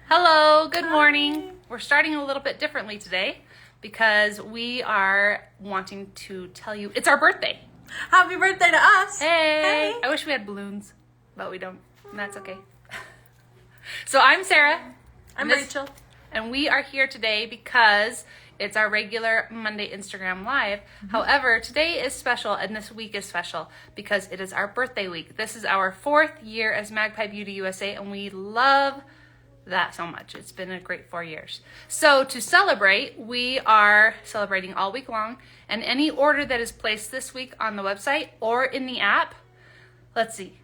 Hello, good morning. We're starting a little bit differently today because we are wanting to tell you it's our birthday. Happy birthday to us. Hey. I wish we had balloons, but we don't, and that's okay. So I'm Sarah. I'm Rachel. And we are here today because it's our regular Monday Instagram Live. However, today is special and this week is special because it is our birthday week. This is our 4th year as Magpie Beauty USA and we love that so much. It's been a great 4 years. So to celebrate, we are celebrating all week long, and any order that is placed this week on the website or in the app, let's see,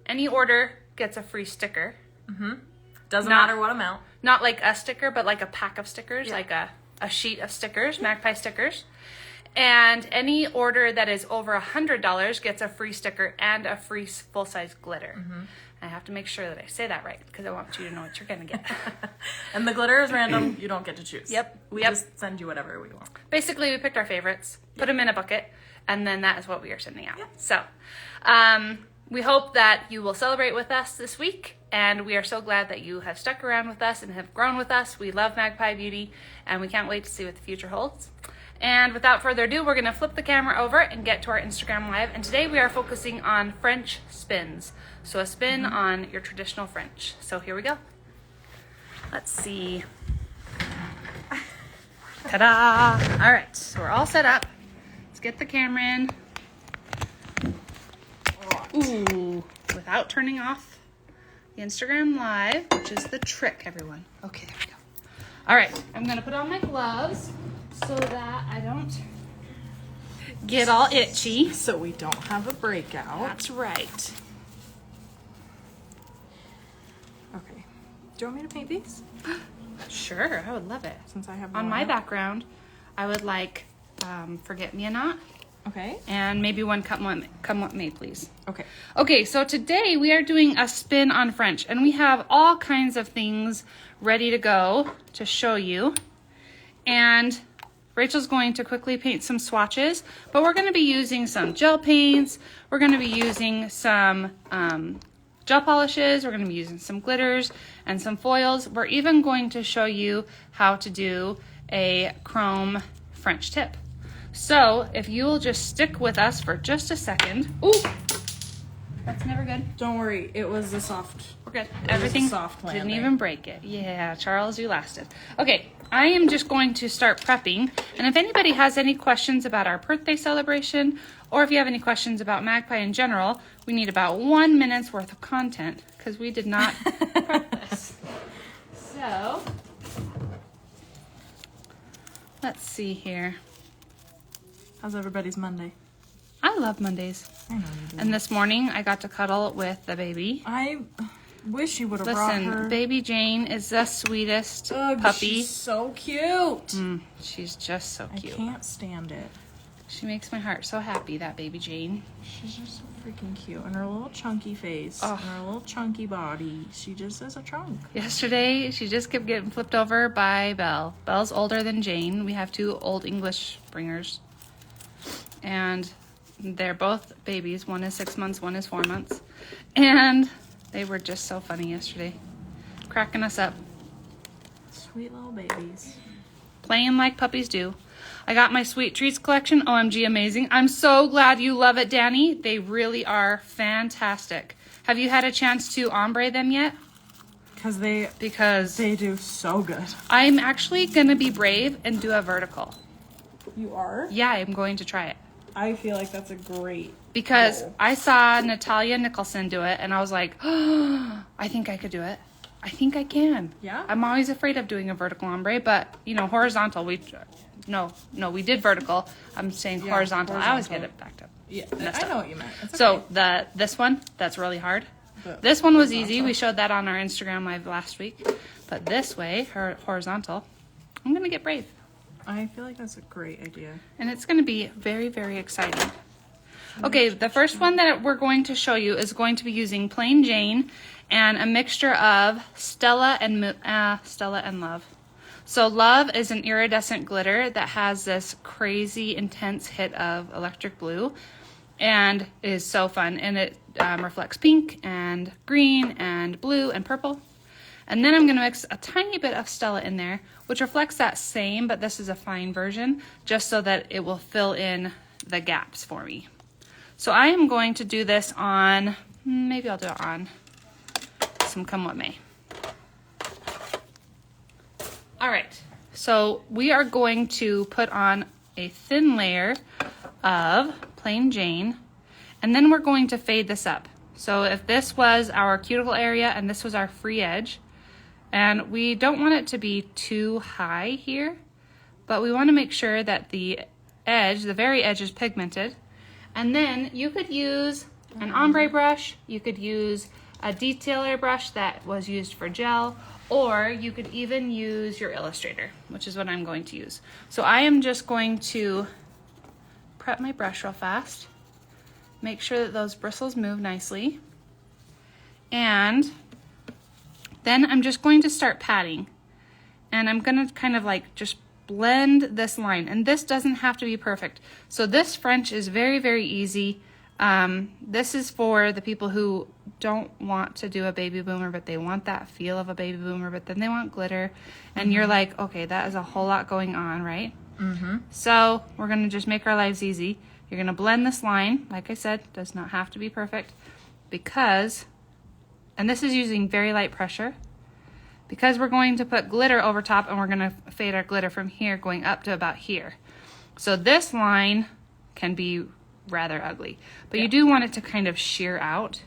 any order gets a free sticker. Doesn't matter what amount. Not like a sticker, but like a pack of stickers, like a sheet of stickers, Magpie stickers. And any order that is over $100 gets a free sticker and a free full-size glitter. I have to make sure that I say that right because I want you to know what you're going to get. And the glitter is random. You don't get to choose. Yep. We just send you whatever we want. Basically, we picked our favorites, put them in a bucket, and then that is what we are sending out. Yep. So we hope that you will celebrate with us this week, and we are so glad that you have stuck around with us and have grown with us. We love Magpie Beauty, and we can't wait to see what the future holds. And without further ado, we're going to flip the camera over and get to our Instagram Live. And today we are focusing on French spins. So a spin on your traditional French. So here we go. Let's see. Ta-da! All right, so we're all set up. Let's get the camera in. Ooh, without turning off the Instagram Live, which is the trick, everyone. Okay, there we go. All right, I'm going to put on my gloves so that I don't get all itchy. So we don't have a breakout. That's right. Okay. Do you want me to paint these? Sure, I would love it. Since I have On one my out. background, I would like Forget-Me-Not. Okay. And maybe one Come What May, please. Okay. Okay, so today we are doing a spin on French, and we have all kinds of things ready to go to show you. And Rachel's going to quickly paint some swatches, but we're going to be using some gel paints. We're going to be using some gel polishes. We're going to be using some glitters and some foils. We're even going to show you how to do a chrome French tip. So if you will just stick with us for just a second. Ooh, that's never good. Don't worry. It was a soft. We're good. It Everything was a soft didn't landing. even break it. Yeah, Charles, you lasted. Okay, I am just going to start prepping. And if anybody has any questions about our birthday celebration, or if you have any questions about Magpie in general, we need about 1 minute's worth of content because we did not prep this. So, let's see here. How's everybody's Monday? I love Mondays. I know you do. And this morning I got to cuddle with the baby. I wish you would have brought her. Listen, baby Jane is the sweetest Ugh, puppy. She's so cute. She's just so I cute. can't stand it. She makes my heart so happy, that baby Jane. She's just so freaking cute. And her little chunky face. Oh. And her little chunky body. She just is a chunk. Yesterday, she just kept getting flipped over by Belle. Belle's older than Jane. We have 2 old English bringers. And they're both babies. One is 6 months, one is 4 months. And they were just so funny yesterday. Cracking us up. Sweet little babies. Playing like puppies do. I got my Sweet Treats collection. OMG, amazing. I'm so glad you love it, Danny. They really are fantastic. Have you had a chance to ombre them yet? Because Because they do so good. I'm actually going to be brave and do a vertical. You are? Yeah, I'm going to try it. I feel like that's a great Because goal. I saw Natalia Nicholson do it, and I was like, oh, I think I could do it. I think I can. Yeah? I'm always afraid of doing a vertical ombre, but, horizontal, we did vertical. I'm saying horizontal. I always get it backed up. Yeah, messed I up. know what you meant. It's So okay. this one, that's really hard. The This one was easy. horizontal. We showed that on our Instagram Live last week. But this way, horizontal, I'm going to get brave. I feel like that's a great idea. And it's going to be very, very exciting. Okay, the first one that we're going to show you is going to be using Plain Jane and a mixture of Stella and Love. So Love is an iridescent glitter that has this crazy intense hit of electric blue and is so fun. And it reflects pink and green and blue and purple. And then I'm gonna mix a tiny bit of Stella in there, which reflects that same, but this is a fine version, just so that it will fill in the gaps for me. So I am going to do this on, maybe I'll do it on some Come What May. All right, so we are going to put on a thin layer of Plain Jane, and then we're going to fade this up. So if this was our cuticle area and this was our free edge, and we don't want it to be too high here, but we want to make sure that the edge, the very edge, is pigmented. And then you could use an ombre brush, you could use a detailer brush that was used for gel, or you could even use your Illustrator, which is what I'm going to use. So I am just going to prep my brush real fast, make sure that those bristles move nicely, and then I'm just going to start patting. And I'm gonna kind of like just blend this line, and this doesn't have to be perfect. So this French is very, very easy. This is for the people who don't want to do a baby boomer, but they want that feel of a baby boomer, but then they want glitter. And you're like, okay, that is a whole lot going on, right? So we're gonna just make our lives easy. You're gonna blend this line. Like I said, does not have to be perfect, because, and this is using very light pressure, because we're going to put glitter over top, and we're gonna fade our glitter from here going up to about here. So this line can be rather ugly, but you do want it to kind of sheer out.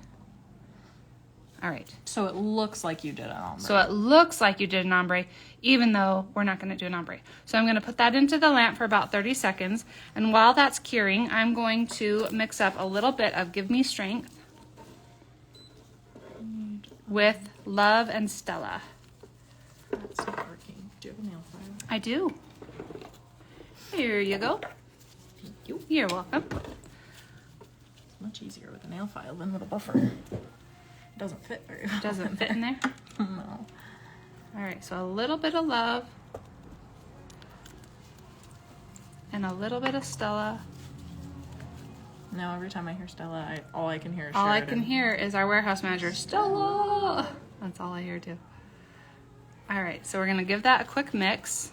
All right. So it looks like you did an ombre. So it looks like you did an ombre, even though we're not gonna do an ombre. So I'm gonna put that into the lamp for about 30 seconds. And while that's curing, I'm going to mix up a little bit of Give Me Strength with Love and Stella. That's not working. Do you have a nail file? I do. Here you go. Thank you. You're welcome. It's much easier with a nail file than with a buffer. It doesn't fit very well. Doesn't fit in there? No. All right, so a little bit of Love and a little bit of Stella. Now every time I hear Stella, all I can hear is All I Sheridan. can hear is our warehouse manager, Stella. That's all I hear too. All right, so we're gonna give that a quick mix.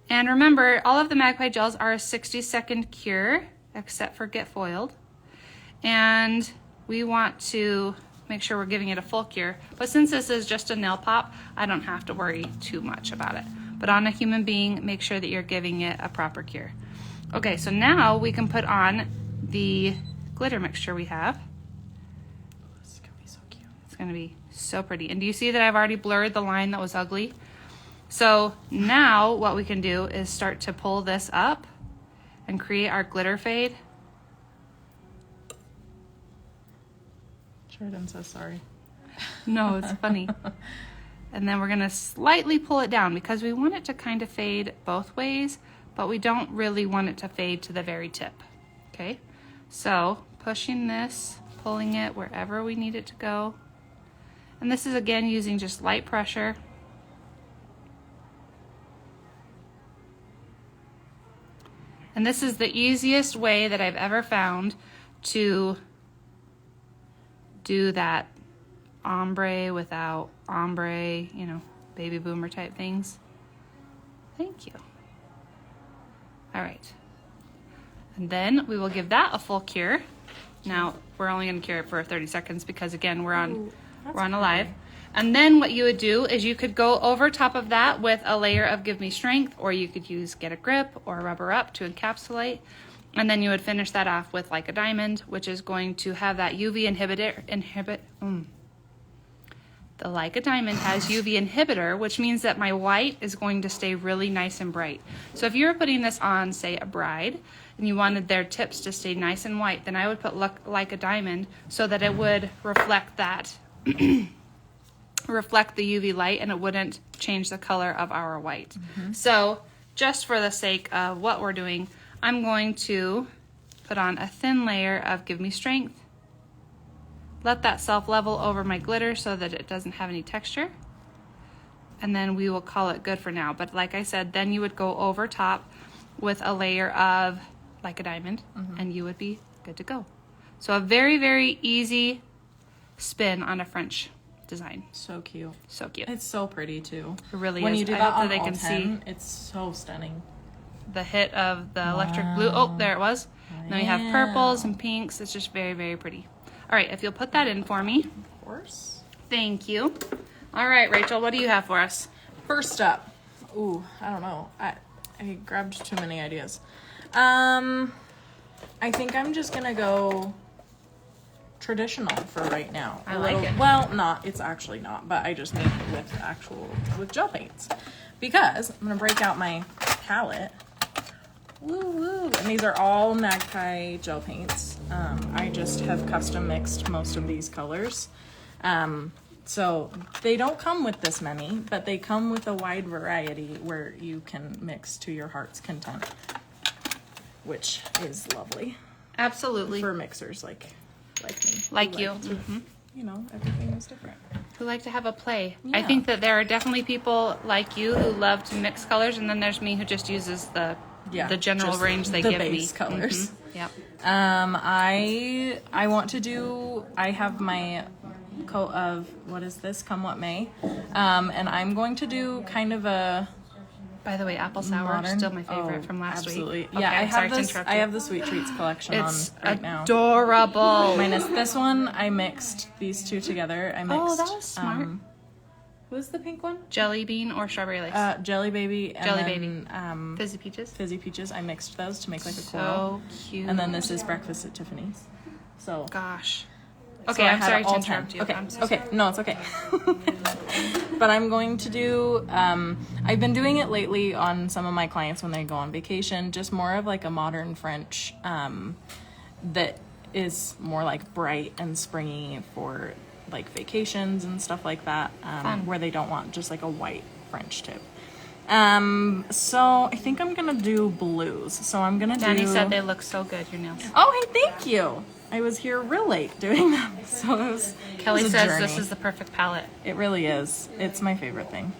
And remember, all of the Magpie gels are a 60-second cure, except for Get Foiled. And we want to make sure we're giving it a full cure. But since this is just a nail pop, I don't have to worry too much about it. But on a human being, make sure that you're giving it a proper cure. Okay, so now we can put on the glitter mixture we have. This is gonna be so cute. It's gonna be so pretty. And do you see that I've already blurred the line that was ugly? So now what we can do is start to pull this up and create our glitter fade. Sheridan says sorry. No, it's funny. And then we're gonna slightly pull it down because we want it to kind of fade both ways, but we don't really want it to fade to the very tip. Okay, so pushing this, pulling it wherever we need it to go. And this is again using just light pressure. And this is the easiest way that I've ever found to do that ombre without ombre, you know, baby boomer type things. Thank you. All right. And then we will give that a full cure. Now, we're only going to cure it for 30 seconds because again, we're on a live. And then what you would do is you could go over top of that with a layer of Give Me Strength, or you could use Get a Grip or Rubber Up to encapsulate. And then you would finish that off with Like a Diamond, which is going to have that UV inhibitor. The Like a Diamond has UV inhibitor, which means that my white is going to stay really nice and bright. So if you were putting this on, say, a bride, and you wanted their tips to stay nice and white, then I would put Like a Diamond so that it would reflect that, reflect the UV light, and it wouldn't change the color of our white. So just for the sake of what we're doing, I'm going to put on a thin layer of Give Me Strength. Let that self-level over my glitter so that it doesn't have any texture. And then we will call it good for now. But like I said, then you would go over top with a layer of Like a Diamond, and you would be good to go. So a very, very easy spin on a French. design. So cute. So cute. It's so pretty too. It really When is. you do I that hope on that they all can 10, it's so stunning. the hit of the electric blue. Oh, there it was. And then we have purples and pinks. It's just very, very pretty. All right, if you'll put that in for me. Of course. Thank you. All right, Rachel, what do you have for us? First up. Ooh, I don't know. I grabbed too many ideas. I think I'm just gonna go traditional for right now. I like it. Well, it's actually not, but I just made it with gel paints. Because I'm gonna break out my palette. Woo woo. And these are all Magpie gel paints. I just have custom mixed most of these colors. So they don't come with this many, but they come with a wide variety where you can mix to your heart's content, which is lovely. Absolutely. For mixers like me. Like who you. to, Mm-hmm. You know, everything is different. Who like to have a play. Yeah. I think that there are definitely people like you who love to mix colors, and then there's me who just uses the general just range they the give me. base colors. Mm-hmm. Yep. I want to do, I have my coat of, what is this? Come What May. And I'm going to do kind of a By the way, apple sour modern, still my favorite from last absolutely. week. Yeah, Okay, I have the Sweet Treats collection It's on right now. adorable. Minus this one, I mixed these two together. I mixed. Oh, that was smart. Who's the pink one? Jelly bean or strawberry lace? Jelly Baby. And Jelly then, Baby. Fizzy peaches. Fizzy Peaches. I mixed those to make like a coral. So cute. And then this is Breakfast at Tiffany's. So. Gosh. So Okay, I I'm had sorry to all interrupt 10. you. Okay, I'm so okay, sorry. no, it's okay. But I'm going to do, I've been doing it lately on some of my clients when they go on vacation, just more of like a modern French that is more like bright and springy for like vacations and stuff like that, where they don't want just like a white French tip. So I think I'm gonna do blues. So I'm gonna Danny do... said they look so good, your nails. Oh, hey, thank you. I was here real late doing them, so it was. Kelly it was a says journey. this is the perfect palette. It really is. It's my favorite thing.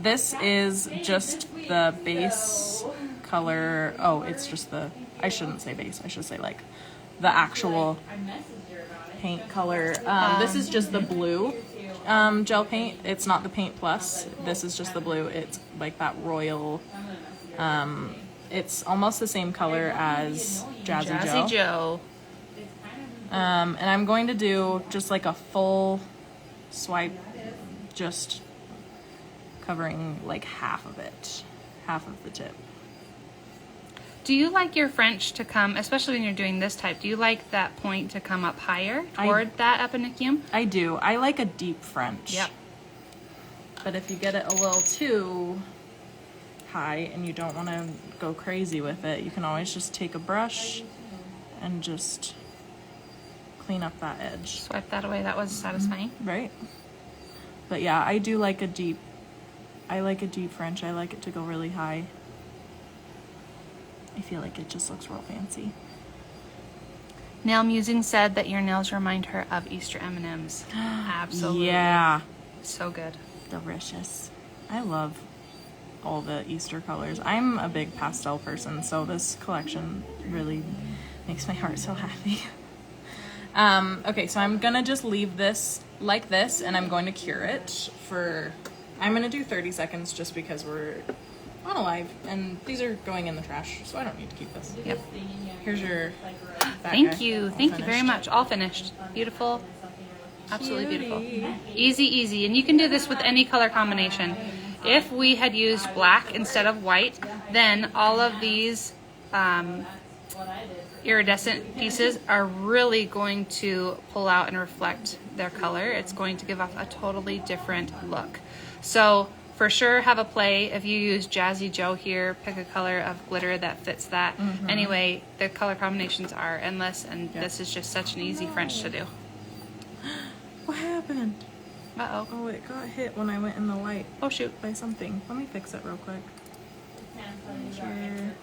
This is just the base color. Oh, it's just the. I shouldn't say base. I should say like the actual paint color. This is just the blue gel paint. It's not the Paint Plus. This is just the blue. It's like that royal. It's almost the same color as Jazzy Joe. And I'm going to do just like a full swipe, just covering like half of it, half of the tip. Do you like your French to come, especially when you're doing this type, do you like that point to come up higher toward that eponychium? I do. I like a deep French. Yep. But if you get it a little too high and you don't want to go crazy with it, you can always just take a brush and just clean up that edge. Swipe that away. That was satisfying. Right? But yeah, I do like a deep French. I like it to go really high. I feel like it just looks real fancy. Nail Musing said that your nails remind her of Easter M&Ms. Absolutely. Yeah. So good. Delicious. I love all the Easter colors. I'm a big pastel person, so this collection really makes my heart so happy. Okay, so I'm gonna just leave this like this, and I'm going to cure it for, I'm gonna do 30 seconds just because we're on a live, and these are going in the trash, so I don't need to keep this. Yep. Here's your Thank you very much. All finished. Beautiful. Absolutely beautiful. Easy, easy. And you can do this with any color combination. If we had used black instead of white, then all of these iridescent pieces are really going to pull out and reflect their color. It's going to give off a totally different look. So for sure have a play. If you use Jazzy Joe here, pick a color of glitter that fits that. Anyway, the color combinations are endless, and this is just such an easy French to do. What happened? Uh-oh. Oh, it got hit when I went in the light. Oh, shoot. By something. Let me fix it real quick. Here.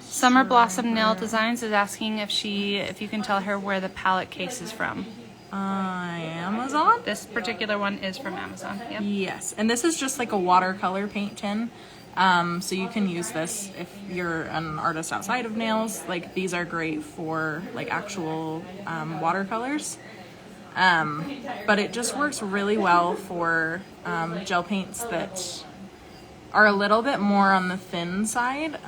Summer Blossom Nail Designs is asking if you can tell her where the palette case is from. Amazon? This particular one is from Amazon. Yep. Yes, and this is just like a watercolor paint tin. So you can use this if you're an artist outside of nails. Like these are great for like actual watercolors. But it just works really well for gel paints that are a little bit more on the thin side.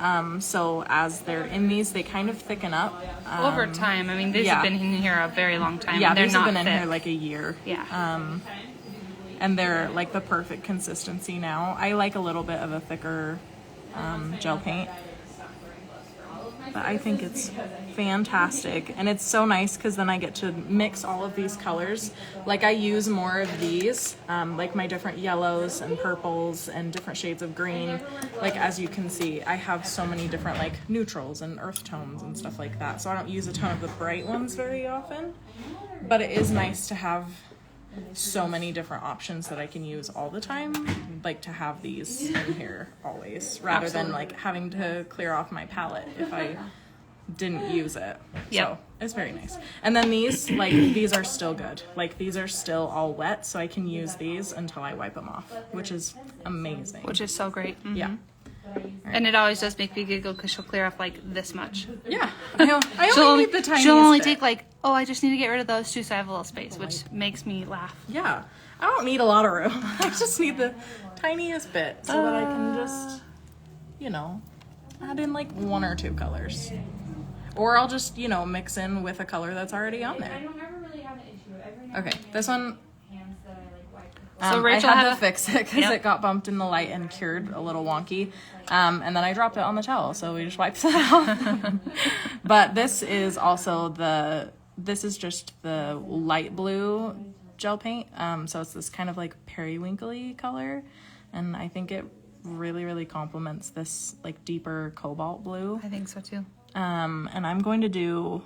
So as they're in these, they kind of thicken up. Over time. I mean, these have been in here a very long time. Yeah, and they're these not have been thick. in here like a year. Yeah. And they're like the perfect consistency now. I like a little bit of a thicker gel paint. But I think it's fantastic. And it's so nice because then I get to mix all of these colors. Like I use more of these, like my different yellows and purples and different shades of green. Like as you can see, I have so many different like neutrals and earth tones and stuff like that. So I don't use a ton of the bright ones very often. But it is nice to have so many different options that I can use all the time, like to have these in here always, rather than like having to clear off my palette if I didn't use it. Yep. So it's very nice. And then these, like, these are still good. Like, these are still all wet, so I can use these until I wipe them off, which is amazing. Which is so great. Mm-hmm. Yeah. And it always does make me giggle because she'll clear off like this much. Yeah. I only need the tiniest She'll only bit. take like, oh, I just need to get rid of those two so I have a little space, which makes me laugh. Yeah. I don't need a lot of room. I just need the tiniest bit so that I can just, you know, add in like one or two colors. Or I'll just, you know, mix in with a color that's already on there. Okay, this one, So Rachel I had had to fix it because Yep. it got bumped in the light and cured a little wonky. And then I dropped it on the towel, so we just wiped that off. But this is also this is just the light blue gel paint. So it's this kind of like periwinkly color. And I think it really, really complements this like deeper cobalt blue. I think so too. And I'm going to do,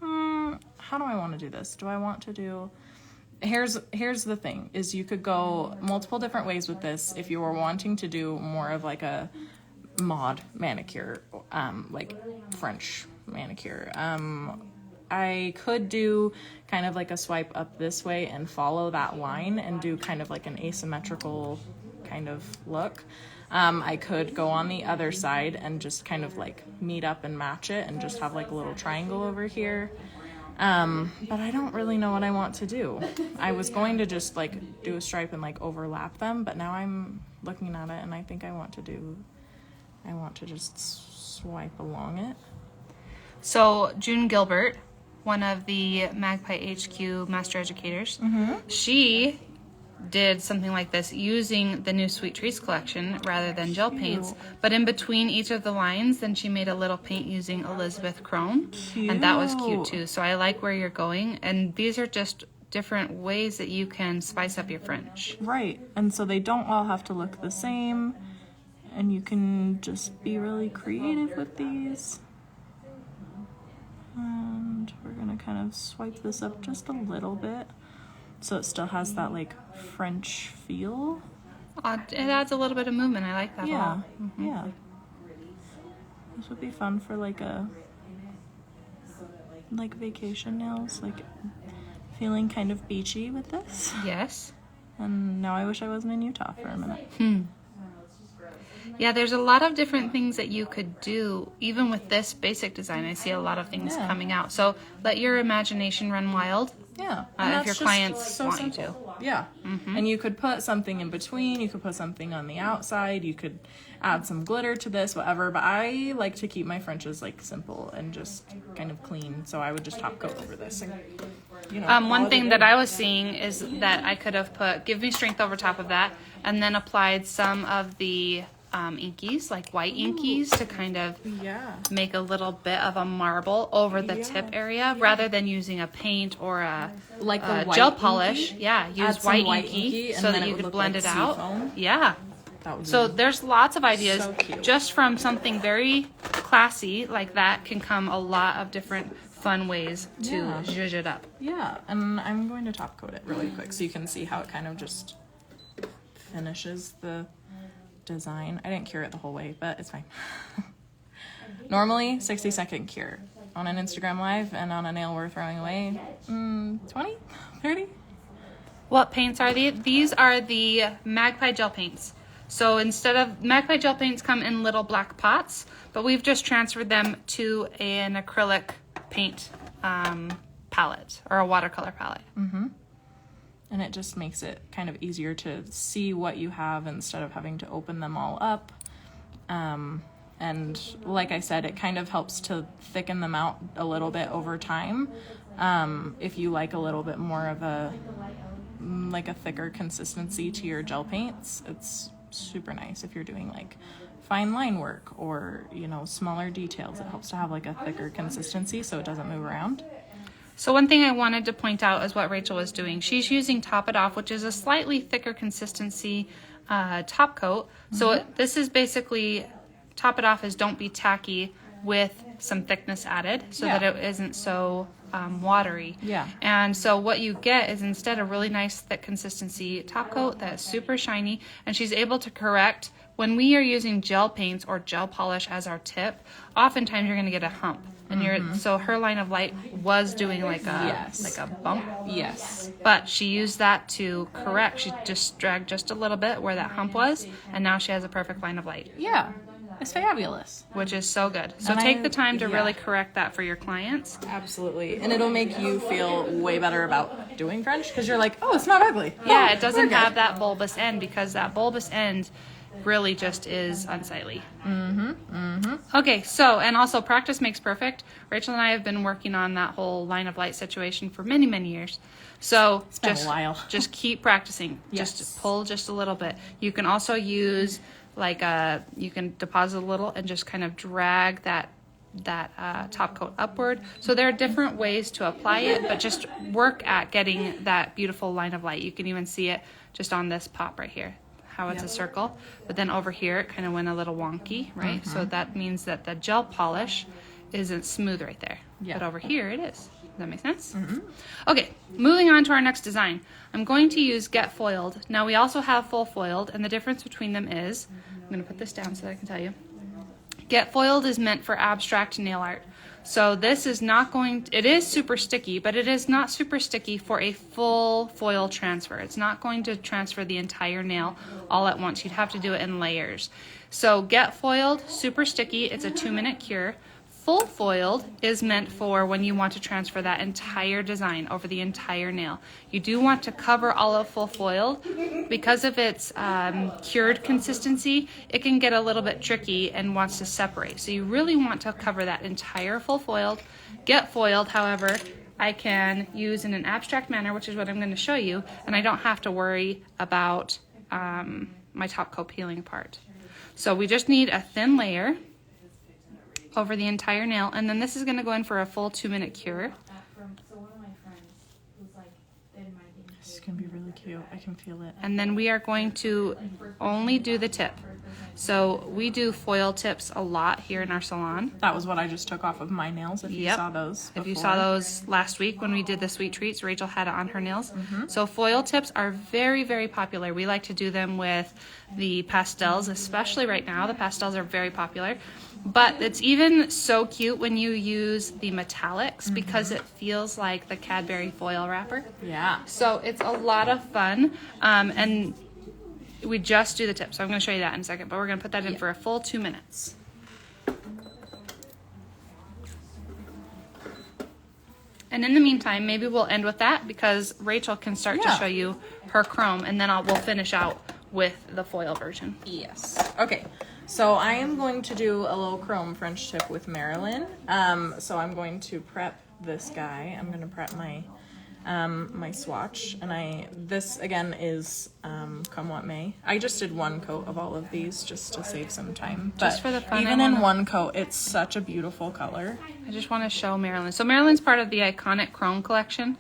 how do I want to do this? Do I want to do, here's the thing, is you could go multiple different ways with this if you were wanting to do more of like a mod manicure, like French manicure. I could do kind of like a swipe up this way and follow that line and do kind of like an asymmetrical kind of look. I could go on the other side and just kind of like meet up and match it and just have like a little triangle over here. But I don't really know what I want to do. I was going to just like do a stripe and like overlap them, but now I'm looking at it and I think I want to just swipe along it. So June Gilbert, one of the Magpie HQ master educators, she did something like this using the new Sweet Trees collection rather than gel paints, but in between each of the lines then she made a little paint using Elizabeth Chrome. And that was cute too. So I like where you're going, and these are just different ways that you can spice up your French. Right, and so they don't all have to look the same, and you can just be really creative with these. And we're gonna kind of swipe this up just a little bit so it still has that like French feel. It adds a little bit of movement. I like that a Yeah, lot. yeah. This would be fun for like vacation nails, like feeling kind of beachy with this. Yes. And now I wish I wasn't in Utah for a minute. Yeah, there's a lot of different things that you could do. Even with this basic design, I see a lot of things coming out. So let your imagination run wild. Yeah. If your clients want you to. Yeah. And you could put something in between. You could put something on the outside. You could add some glitter to this, whatever. But I like to keep my Frenches like simple and just kind of clean. So I would just top coat over this. And, you know, One thing that I was seeing is that I could have put Give Me Strength over top of that and then applied some of the inkies, like white inkies, to kind of make a little bit of a marble over the tip area rather than using a paint or a gel polish. Inky? Yeah, use white inky so that you could blend it out. Foam. Yeah. So there's lots of ideas. So cute. Just from something very classy like that can come a lot of different fun ways to zhuzh it up. Yeah, and I'm going to top coat it really quick so you can see how it kind of just finishes the design. I didn't cure it the whole way, but it's fine. Normally 60-second cure on an Instagram live, and on a nail we're throwing away 20, 30. What paints are these? These are the Magpie gel paints. So instead of Magpie gel paints come in little black pots, but we've just transferred them to an acrylic paint palette or a watercolor palette. And it just makes it kind of easier to see what you have instead of having to open them all up. And like I said, it kind of helps to thicken them out a little bit over time. If you like a little bit more of a thicker consistency to your gel paints, it's super nice if you're doing like fine line work or, you know, smaller details. It helps to have like a thicker consistency so it doesn't move around. So one thing I wanted to point out is what Rachael was doing. She's using Top It Off, which is a slightly thicker consistency top coat. So this is basically, Top It Off is don't be tacky with some thickness added so that it isn't so watery. Yeah. And so what you get is instead a really nice thick consistency top coat that's super shiny, and she's able to correct when we are using gel paints or gel polish as our tip. Oftentimes you're going to get a hump, and so her line of light was doing like a bump. Yes. But she used that to correct. She just dragged just a little bit where that hump was, and now she has a perfect line of light. Yeah. It's fabulous. Which is so good. So And take the time to really correct that for your clients. Absolutely. And it'll make you feel way better about doing French because you're like, oh, it's not ugly. Yeah, Oh, it doesn't we're good. have that bulbous end because that bulbous end really just is unsightly. Okay, so, and also practice makes perfect. Rachael and I have been working on that whole line of light situation for many, many years. So It's been a while. just keep practicing. Yes. Just pull just a little bit. You can also use you can deposit a little and just kind of drag that top coat upward. So there are different ways to apply it, but just work at getting that beautiful line of light. You can even see it just on this pop right here, how it's a circle. But then over here, it kind of went a little wonky, right? So that means that the gel polish isn't smooth right there. Yeah. But over here, it is. Does that make sense? Okay, moving on to our next design. I'm going to use Get Foiled. Now we also have Full Foiled, and the difference between them is, I'm going to put this down so that I can tell you. Get Foiled is meant for abstract nail art. So this is not going, it is super sticky, but it is not super sticky for a full foil transfer. It's not going to transfer the entire nail all at once. You'd have to do it in layers. So Get Foiled, super sticky, it's a 2-minute cure. Full Foiled is meant for when you want to transfer that entire design over the entire nail. You do want to cover all of Full Foiled. Because of its cured consistency, it can get a little bit tricky and wants to separate. So you really want to cover that entire Full Foiled. Get Foiled, however, I can use in an abstract manner, which is what I'm going to show you, and I don't have to worry about my top coat peeling apart. So we just need a thin layer over the entire nail, and then this is going to go in for a full 2-minute cure. This is going to be really cute. I can feel it. And then we are going to only do the tip. So we do foil tips a lot here in our salon. That was what I just took off of my nails, if you saw those before. If you saw those last week when we did the sweet treats, Rachael had it on her nails. So foil tips are very, very popular. We like to do them with the pastels, especially right now. The pastels are very popular. But it's even so cute when you use the metallics because it feels like the Cadbury foil wrapper. Yeah. So it's a lot of fun. And we just do the tip. So I'm going to show you that in a second. But we're going to put that in for a full 2 minutes. And in the meantime, maybe we'll end with that because Rachael can start to show you her chrome. And then we'll finish out with the foil version. Yes. Okay. So I am going to do a little chrome French tip with MARILYN. So I'm going to prep this guy. I'm going to prep my my swatch, and this again is come what may. I just did one coat of all of these just to save some time. Just but for the fun. even in one coat, it's such a beautiful color. I just want to show MARILYN. So MARILYN's part of the Iconic Chrome collection,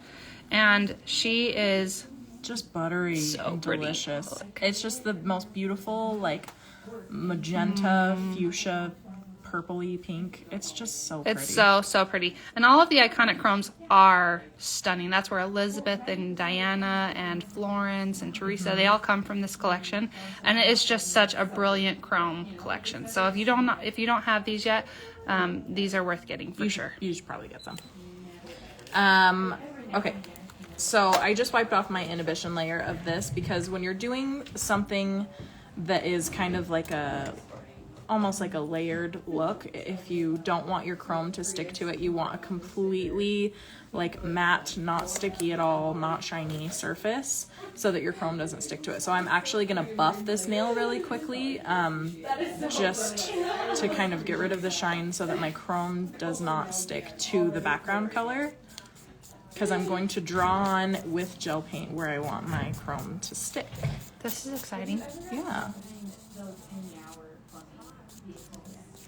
and she is just buttery and delicious. Look. It's just the most beautiful, like magenta, fuchsia, purpley pink. It's just so pretty. It's so pretty. And all of the Iconic Chromes are stunning. That's where Elizabeth and Diana and Florence and Teresa, they all come from this collection. And it is just such a brilliant chrome collection. So if you don't have these yet, these are worth getting for sure. You should probably get them. Okay. So I just wiped off my inhibition layer of this because when you're doing something that is kind of like a almost like a layered look. If you don't want your chrome to stick to it, you want a completely like matte, not sticky at all, not shiny surface so that your chrome doesn't stick to it. So I'm actually gonna buff this nail really quickly, just to kind of get rid of the shine so that my chrome does not stick to the background color, because I'm going to draw on with gel paint where I want my chrome to stick. This is exciting. Yeah.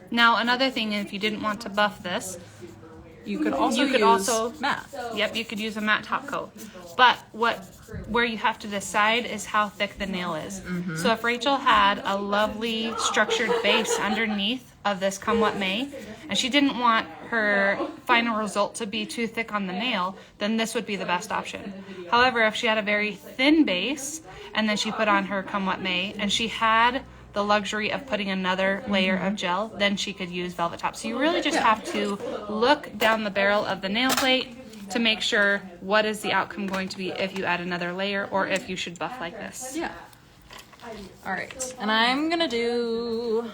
Now, another thing, if you didn't want to buff this, You could also use matte. Yep, you could use a matte top coat. But where you have to decide is how thick the nail is. So if Rachel had a lovely structured base underneath of this Come What May, and she didn't want her final result to be too thick on the nail, then this would be the best option. However, if she had a very thin base, and then she put on her Come What May, and she had the luxury of putting another layer of gel, then she could use velvet top. So you really just have to look down the barrel of the nail plate to make sure what is the outcome going to be if you add another layer or if you should buff like this. Yeah. All right, and I'm gonna do.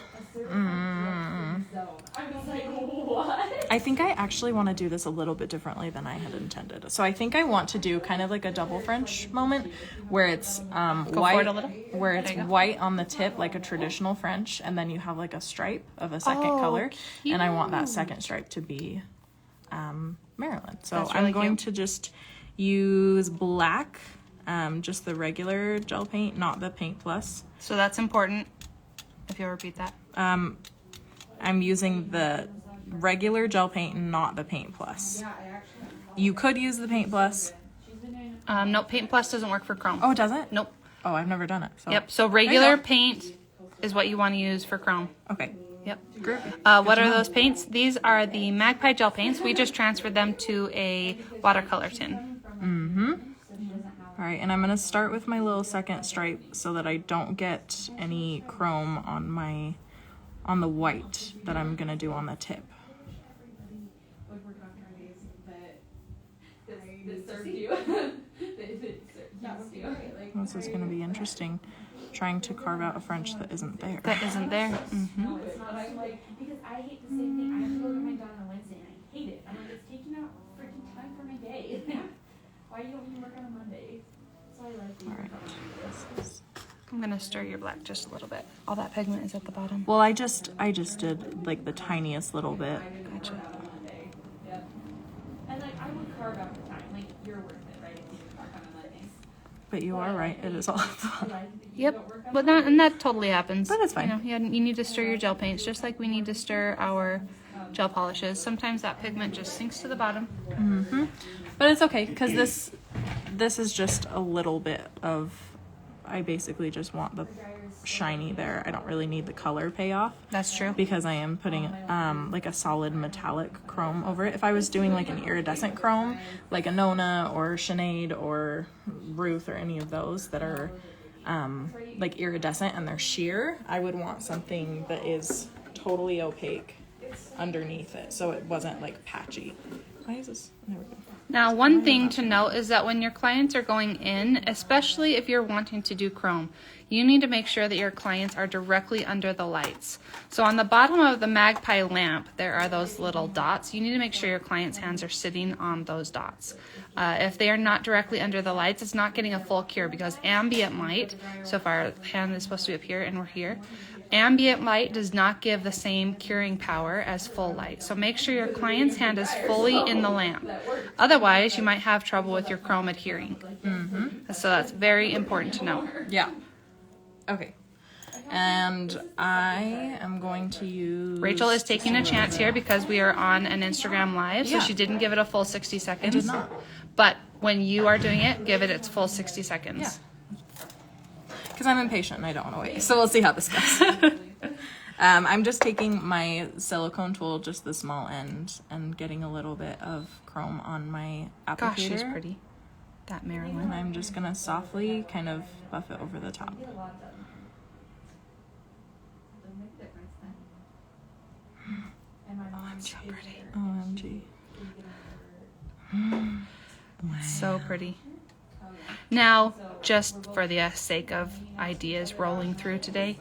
I think I actually want to do this a little bit differently than I had intended. So I think I want to do kind of like a double French moment where it's white, where it's white on the tip like a traditional French, and then you have like a stripe of a second color, cute. and I want that second stripe to be MARILYN. So That's really I'm going cute. to just use black, just the regular gel paint, not the Paint Plus. So that's important, if you'll repeat that. I'm using the regular gel paint, not the Paint Plus. You could use the Paint Plus. Nope, Paint Plus doesn't work for chrome. Oh, it doesn't? Nope. Oh, I've never done it. So. Yep, so regular paint is what you want to use for chrome. Okay. Yep. Great. What are those paints? These are the Magpie gel paints. We just transferred them to a watercolor tin. All right, and I'm gonna start with my little second stripe so that I don't get any chrome on the white that I'm gonna do on the tip. This is gonna be interesting, trying to carve out a French that isn't there. That isn't there. Because I hate the same thing. I have to go to my daughter on Wednesday and I hate it. I'm like, it's taking out freaking time for my day. Why you don't work on a Monday? So I like the I'm gonna stir your black just a little bit. All that pigment is at the bottom. Well, I just did like the tiniest little bit. Gotcha. And like I would carve out the time. Like you're worth it, right? If you work on a Monday. But you are right, it is all at the bottom. Yep, but that totally happens. But it's fine. You need to stir your gel paints just like we need to stir our gel polishes. Sometimes that pigment just sinks to the bottom. But it's okay, because this is just a little bit of, I basically just want the shiny there. I don't really need the color payoff. That's true. Because I am putting like a solid metallic chrome over it. If I was doing like an iridescent chrome, like a Nona or Sinead or Ruth or any of those that are like iridescent and they're sheer, I would want something that is totally opaque underneath it, so it wasn't like patchy. Why is this? There we go. Now, one thing to note is that when your clients are going in, especially if you're wanting to do chrome, you need to make sure that your clients are directly under the lights. So on the bottom of the Magpie lamp, there are those little dots. You need to make sure your client's hands are sitting on those dots. If they are not directly under the lights, it's not getting a full cure because ambient light, so if our hand is supposed to be up here and we're here, ambient light does not give the same curing power as full light. So make sure your client's hand is fully in the lamp. Otherwise, you might have trouble with your chrome adhering. So that's very important to know. Yeah. Okay. And I am going to use... Rachel is taking a chance here because we are on an Instagram live, so Yeah. she didn't give it a full 60 seconds. I did not. But when you are doing it, give it its full 60 seconds. Yeah. Because I'm impatient and I don't want to wait. So we'll see how this goes. I'm just taking my silicone tool, just the small end, and getting a little bit of chrome on my applicator. Gosh, she's pretty. That MARILYN. And I'm just going to softly kind of buff it over the top. Oh, it's so pretty. OMG. So pretty. Now, just for the sake of ideas rolling through today,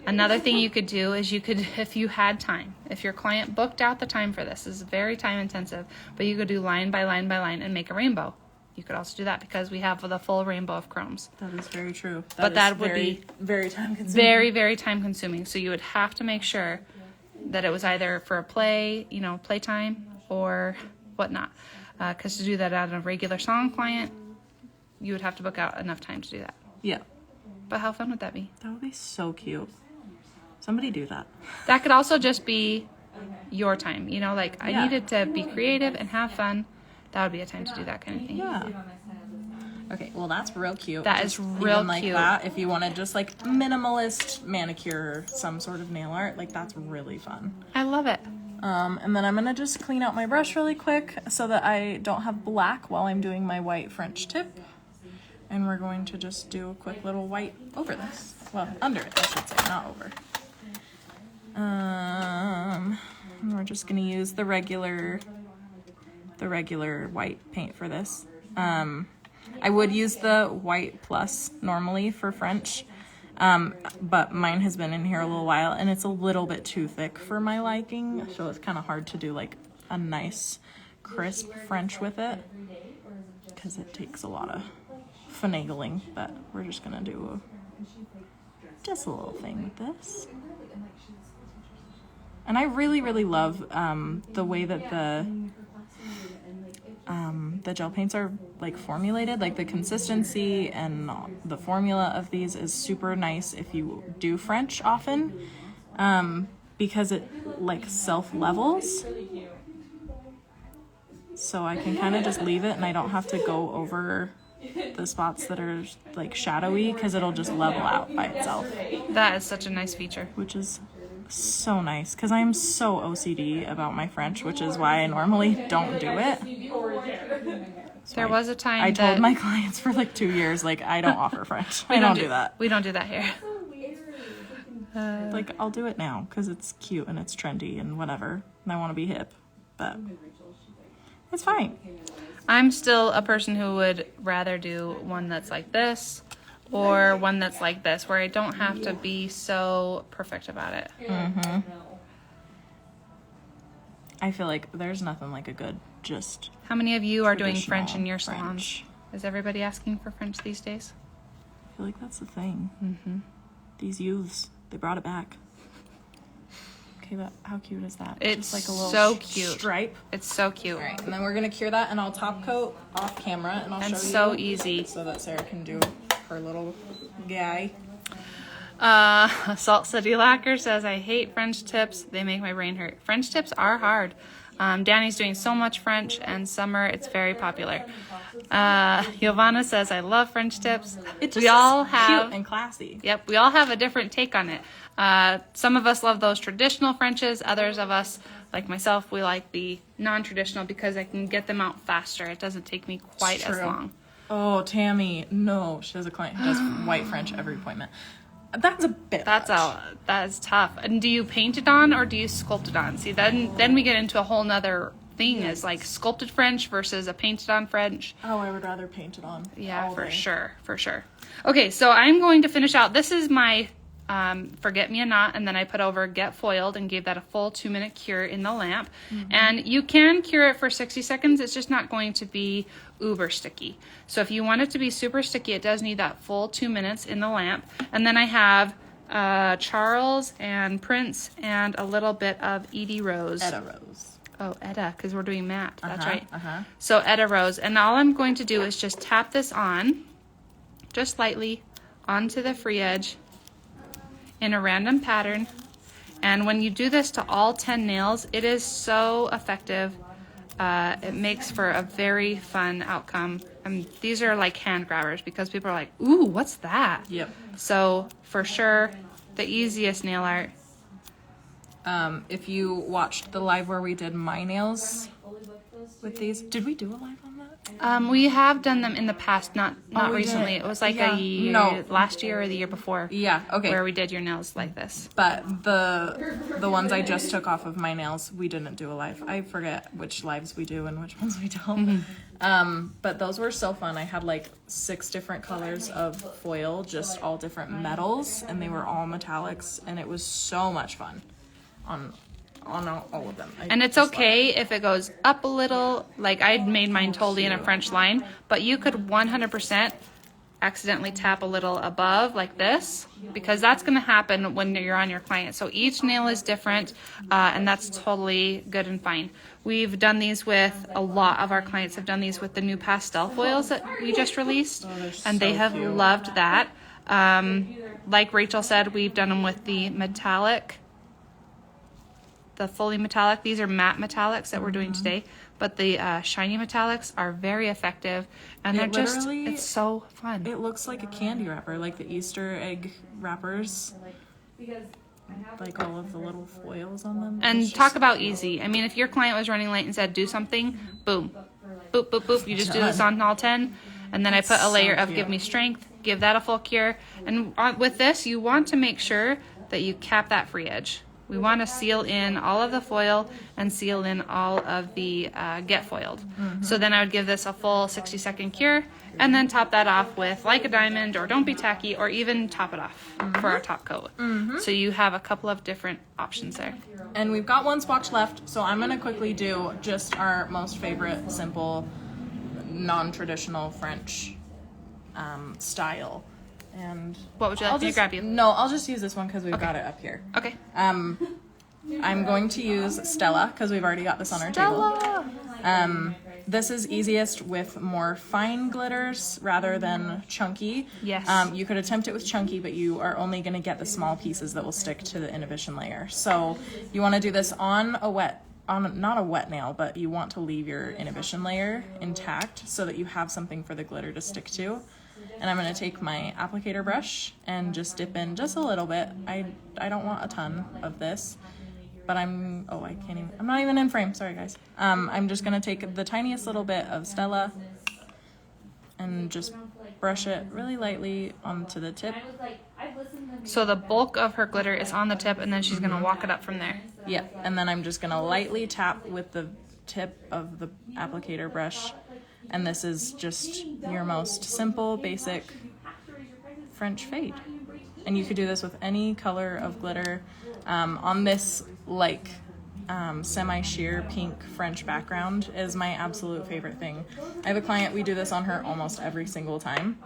Another thing you could do is you could, if you had time, if your client booked out the time for this is very time intensive, but you could do line by line by line and make a rainbow. You could also do that because we have the full rainbow of chromes. That is very true. That would be very time consuming. Very, very time consuming. So you would have to make sure that it was either for a playtime or whatnot. Because to do that out of a regular salon client, you would have to book out enough time to do that. Yeah. But how fun would that be? That would be so cute. Somebody do that. That could also just be your time. Like I needed to be creative and have fun. That would be a time to do that kind of thing. Yeah. Okay, well that's real cute. That is real like cute. That, if you wanted just like minimalist manicure, some sort of nail art, like that's really fun. I love it. And then I'm gonna just clean out my brush really quick so that I don't have black while I'm doing my white French tip. And we're going to just do a quick little white over this. Well, under it, I should say, not over. And we're just gonna use the regular white paint for this. I would use the white plus normally for French, but mine has been in here a little while and it's a little bit too thick for my liking, so it's kind of hard to do like a nice crisp French with it because it takes a lot of finagling. But we're just gonna do just a little thing with this. And I really, really love the way that the gel paints are like formulated. Like the consistency and the formula of these is super nice if you do French often, because it like self-levels. So I can kind of just leave it and I don't have to go over the spots that are like shadowy because it'll just level out by itself. That is such a nice feature. Which is so nice because I am so OCD about my French, which is why I normally don't do it. So There was a time I told my clients for like 2 years, like, I don't offer French. I don't do that. We don't do that here. Like, I'll do it now because it's cute and it's trendy and whatever. And I want to be hip, but it's fine. I'm still a person who would rather do one that's like this or one that's like this, where I don't have to be so perfect about it. Mm-hmm. I feel like there's nothing like a good just. How many of you are doing French in your salons? French. Is everybody asking for French these days? I feel like that's the thing. Mm-hmm. These youths, they brought it back. Okay, but how cute is that? It's just like a little so cute. Stripe. It's so cute. All right, and then we're gonna cure that, and I'll top coat off camera, and I'll show you. It's so easy. So that Sarah can do her little guy. Salt City Lacquer says, I hate French tips. They make my brain hurt. French tips are hard. Danny's doing so much French, and summer it's very popular. Giovanna says, I love French tips. It just we all is have cute and classy. Yep, we all have a different take on it. Some of us love those traditional Frenches. Others of us, like myself, we like the non-traditional because I can get them out faster. It doesn't take me quite as long. Oh, Tammy, no. She has a client who does white French every appointment. That's a bit much. That is tough. And do you paint it on or do you sculpt it on? See, then we get into a whole nother thing, is like sculpted French versus a painted on French. Oh, I would rather paint it on. Yeah, for sure. Okay, so I'm going to finish out. This is my Forget Me a Knot, and then I put over Get Foiled and gave that a full 2-minute cure in the lamp. Mm-hmm. And you can cure it for 60 seconds. It's just not going to be uber sticky. So if you want it to be super sticky, it does need that full 2 minutes in the lamp. And then I have Charles and Prince and a little bit of ETTA-ROSE. ETTA-ROSE. Oh, Etta, because we're doing matte. That's right. Uh-huh. So ETTA-ROSE. And all I'm going to do is just tap this on, just lightly, onto the free edge in a random pattern. And when you do this to all 10 nails, it is so effective. It makes for a very fun outcome. And these are like hand grabbers because people are like, ooh, what's that? Yep. So for sure, the easiest nail art. If you watched the live where we did my nails with these, did we do a live on that? We have done them in the past, not we recently. did. It was like Yeah. a year, No. last year or the year before. Yeah, okay. Where we did your nails like this. But the ones I just took off of my nails, we didn't do a live. I forget which lives we do and which ones we don't. But those were so fun. I had like 6 different colors of foil, just all different metals, and they were all metallics, and it was so much fun on all of them. And it's okay if it goes up a little. Like I made mine totally in a French line, but you could 100% accidentally tap a little above like this, because that's going to happen when you're on your client. So each nail is different, and that's totally good and fine. We've done these with a lot of our clients have done these with the new pastel foils that we just released, and they have loved that. Like Rachel said, we've done them with the metallic, the fully metallic. These are matte metallics that we're doing today, but the shiny metallics are very effective, and they're just, it's so fun. It looks like a candy wrapper, like the Easter egg wrappers, like all of the little foils on them. And talk about easy. I mean, if your client was running late and said do something, boom, boop, boop, boop. You just do this on all 10, and then I put a layer of Give Me Strength, give that a full cure. And with this, you want to make sure that you cap that free edge. We want to seal in all of the foil and seal in all of the get foiled. So then I would give this a full 60-second cure, and then top that off with Like a Diamond or Don't Be Tacky, or even top it off for our top coat. So you have a couple of different options there. And we've got one swatch left, so I'm going to quickly do just our most favorite, simple, non-traditional French style. And What would you like me to grab you? No, I'll just use this one because we've got it up here. Okay. I'm going to use Stella because we've already got this on our table. This is easiest with more fine glitters rather than chunky. Yes. You could attempt it with chunky, but you are only going to get the small pieces that will stick to the inhibition layer. So you want to do this on not a wet nail, but you want to leave your inhibition layer intact so that you have something for the glitter to stick to. And I'm going to take my applicator brush and just dip in just a little bit. I don't want a ton of this, but I'm not even in frame. Sorry, guys. I'm just going to take the tiniest little bit of Stella and just brush it really lightly onto the tip. So the bulk of her glitter is on the tip, and then she's going to walk it up from there. Yeah, and then I'm just going to lightly tap with the tip of the applicator brush. And this is just your most simple, basic French fade. And you could do this with any color of glitter. On this, like, semi-sheer pink French background is my absolute favorite thing. I have a client, we do this on her almost every single time.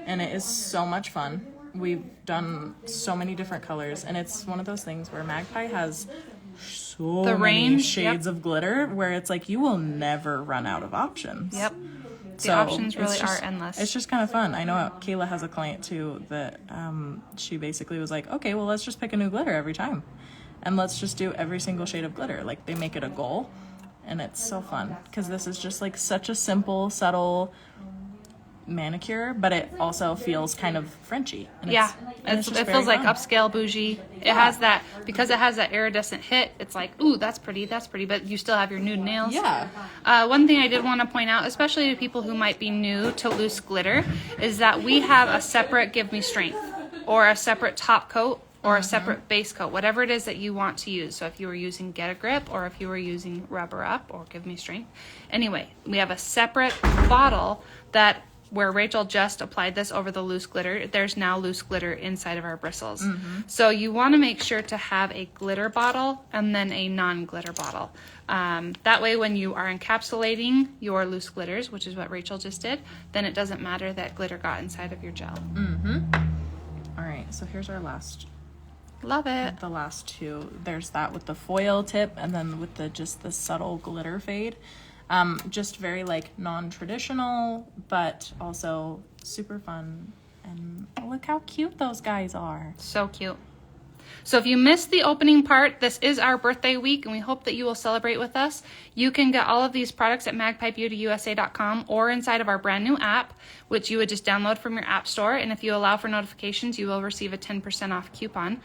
And it is so much fun. We've done so many different colors. And it's one of those things where Magpie has so many shades of glitter where it's like you will never run out of options. Yep. The options really are endless. It's just kind of fun. I know Kayla has a client too that she basically was like, okay, well, let's just pick a new glitter every time. And let's just do every single shade of glitter. Like, they make it a goal. And it's so fun because this is just like such a simple, subtle manicure, but it also feels kind of Frenchy. And yeah, it feels like upscale bougie. It has that, because it has that iridescent hit, it's like, ooh, that's pretty, but you still have your nude nails. Yeah. One thing I did want to point out, especially to people who might be new to loose glitter, is that we have a separate Give Me Strength, or a separate top coat, or a separate base coat, whatever it is that you want to use. So if you were using Get a Grip, or if you were using Rubber Up, or Give Me Strength. Anyway, we have a separate bottle that, where Rachel just applied this over the loose glitter, there's now loose glitter inside of our bristles. So you want to make sure to have a glitter bottle and then a non-glitter bottle. That way when you are encapsulating your loose glitters, which is what Rachel just did, then it doesn't matter that glitter got inside of your gel. All right, so here's our last. Love it. The last two. There's that with the foil tip, and then with just the subtle glitter fade. Just very like non-traditional, but also super fun. And look how cute those guys are. So cute. So if you missed the opening part, this is our birthday week, and we hope that you will celebrate with us. You can get all of these products at magpiebeautyusa.com or inside of our brand new app, which you would just download from your app store. And if you allow for notifications, you will receive a 10% off coupon.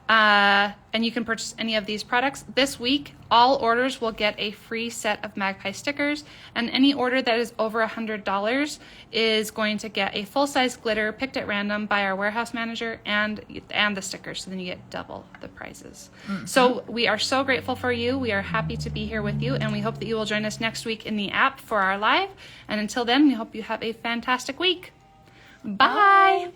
And you can purchase any of these products. This week, all orders will get a free set of Magpie stickers, and any order that is over $100 is going to get a full-size glitter picked at random by our warehouse manager and the stickers, so then you get double the prizes. So we are so grateful for you. We are happy to be here with you, and we hope that you will join us next week in the app for our live. And until then, we hope you have a fantastic week. Bye.